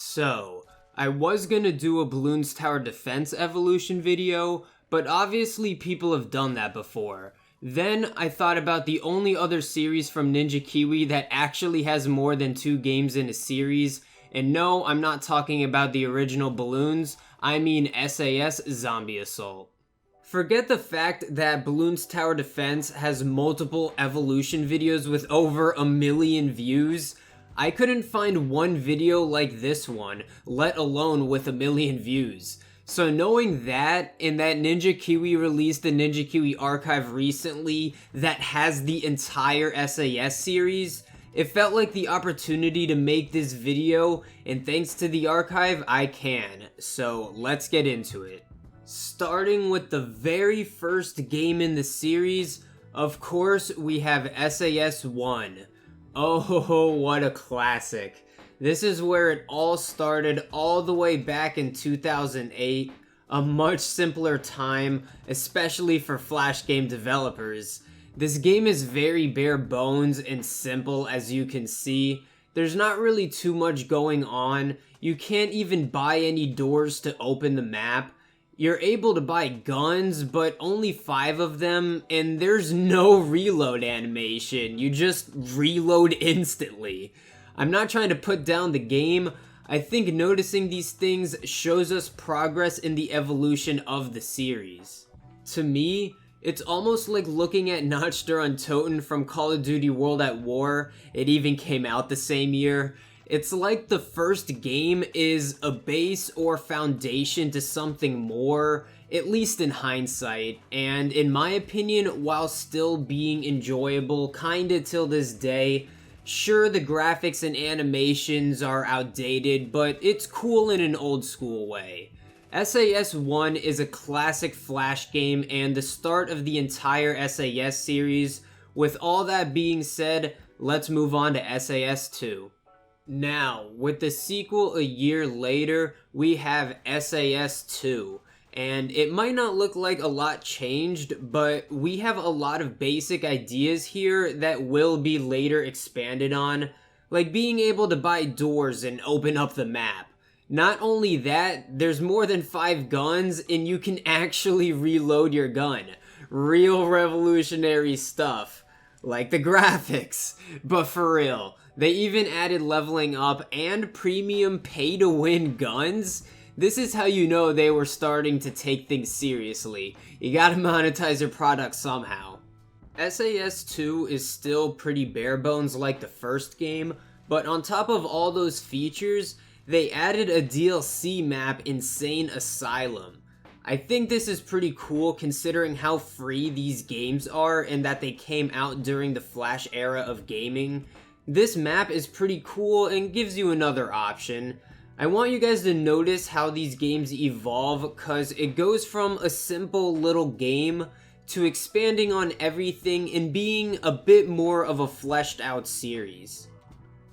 So, I was gonna do a Bloons Tower Defense evolution video, but obviously people have done that before. Then I thought about the only other series from Ninja Kiwi that actually has more than 2 games in a series, and no, I'm not talking about the original Balloons, I mean SAS Zombie Assault. Forget the fact that Bloons Tower Defense has multiple evolution videos with over 1 million views. I couldn't find one video like this one, let alone with 1 million views. So knowing that, and that Ninja Kiwi released the Ninja Kiwi archive recently that has the entire SAS series, it felt like the opportunity to make this video, and thanks to the archive, I can. So let's get into it. Starting with the very first game in the series, of course we have SAS 1. Oh, what a classic. This is where it all started all the way back in 2008, a much simpler time, especially for Flash game developers. This game is very bare bones and simple, as you can see. There's not really too much going on. You can't even buy any doors to open the map. You're able to buy guns, but only 5 of them, and there's no reload animation. You just reload instantly. I'm not trying to put down the game. I think noticing these things shows us progress in the evolution of the series. To me, it's almost like looking at Nach der Untoten from Call of Duty World at War. It even came out the same year. It's like the first game is a base or foundation to something more, at least in hindsight, and in my opinion, while still being enjoyable kinda till this day. Sure, the graphics and animations are outdated, but it's cool in an old school way. SAS 1 is a classic Flash game and the start of the entire SAS series. With all that being said, let's move on to SAS 2. Now, with the sequel a year later, we have SAS 2, and it might not look like a lot changed, but we have a lot of basic ideas here that will be later expanded on, like being able to buy doors and open up the map. Not only that, there's more than 5 guns, and you can actually reload your gun. Real revolutionary stuff. Like the graphics. But for real, they even added leveling up and premium pay-to-win guns. This is how you know they were starting to take things seriously. You gotta monetize your product somehow. SAS 2 is still pretty bare bones like the first game, but on top of all those features, they added a DLC map, Insane Asylum. I think this is pretty cool considering how free these games are and that they came out during the Flash era of gaming. This map is pretty cool and gives you another option. I want you guys to notice how these games evolve, cause it goes from a simple little game to expanding on everything and being a bit more of a fleshed out series.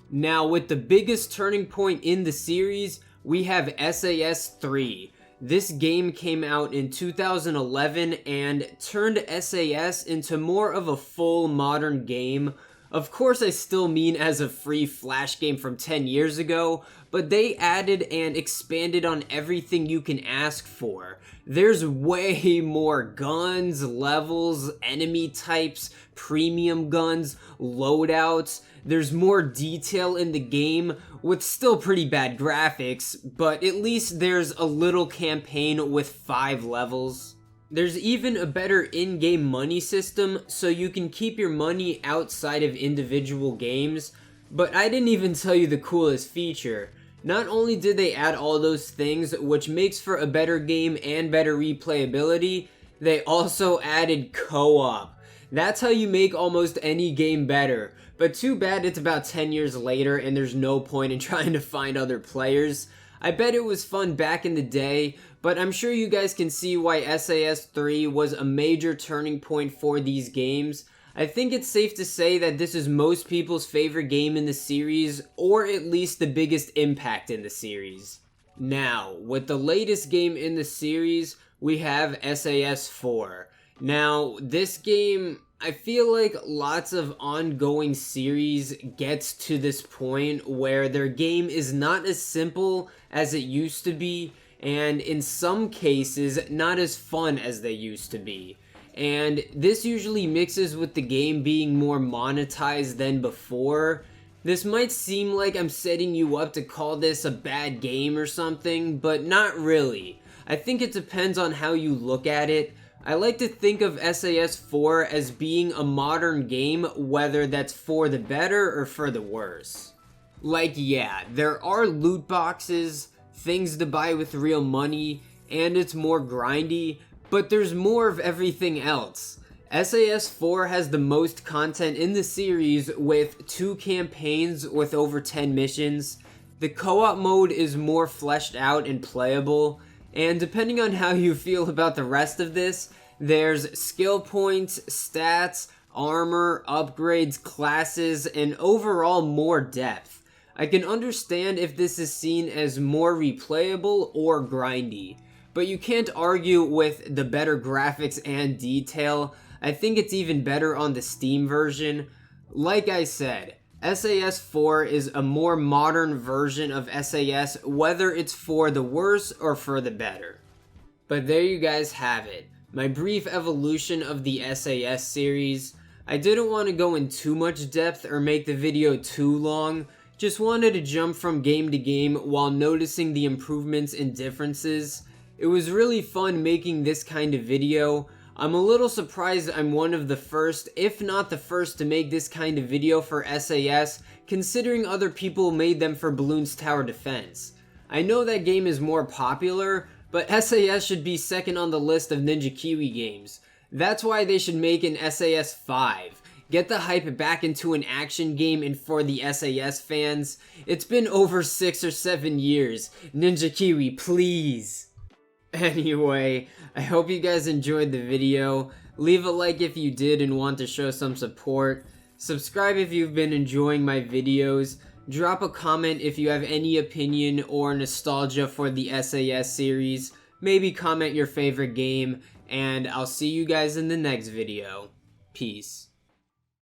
Now, with the biggest turning point in the series, we have SAS 3. This game came out in 2011 and turned SAS into more of a full modern game. Of course, I still mean as a free Flash game from 10 years ago, but they added and expanded on everything you can ask for. There's way more guns, levels, enemy types, premium guns, loadouts. There's more detail in the game with still pretty bad graphics, but at least there's a little campaign with 5 levels. There's even a better in-game money system, so you can keep your money outside of individual games. But I didn't even tell you the coolest feature. Not only did they add all those things, which makes for a better game and better replayability, they also added co-op. That's how you make almost any game better. But too bad it's about 10 years later and there's no point in trying to find other players. I bet it was fun back in the day, but I'm sure you guys can see why SAS 3 was a major turning point for these games. I think it's safe to say that this is most people's favorite game in the series, or at least the biggest impact in the series. Now, with the latest game in the series, we have SAS 4. Now, this game, I feel like lots of ongoing series gets to this point where their game is not as simple as it used to be, and in some cases not as fun as they used to be. And this usually mixes with the game being more monetized than before. This might seem like I'm setting you up to call this a bad game or something, but not really. I think it depends on how you look at it. I like to think of SAS 4 as being a modern game, whether that's for the better or for the worse. Like, yeah, there are loot boxes, things to buy with real money, and it's more grindy, but there's more of everything else. SAS 4 has the most content in the series with 2 campaigns with over 10 missions. The co-op mode is more fleshed out and playable, and depending on how you feel about the rest of this, there's skill points, stats, armor, upgrades, classes, and overall more depth. I can understand if this is seen as more replayable or grindy, but you can't argue with the better graphics and detail. I think it's even better on the Steam version. Like I said, SAS 4 is a more modern version of SAS, whether it's for the worse or for the better. But there you guys have it, my brief evolution of the SAS series. I didn't want to go in too much depth or make the video too long, just wanted to jump from game to game while noticing the improvements and differences. It was really fun making this kind of video. I'm a little surprised I'm one of the first, if not the first, to make this kind of video for SAS, considering other people made them for Bloons Tower Defense. I know that game is more popular, but SAS should be second on the list of Ninja Kiwi games. That's why they should make an SAS 5. Get the hype back into an action game, and for the SAS fans, it's been over 6 or 7 years. Ninja Kiwi, please. Anyway, I hope you guys enjoyed the video. Leave a like if you did and want to show some support. Subscribe if you've been enjoying my videos. Drop a comment if you have any opinion or nostalgia for the SAS series. Maybe comment your favorite game, and I'll see you guys in the next video. Peace.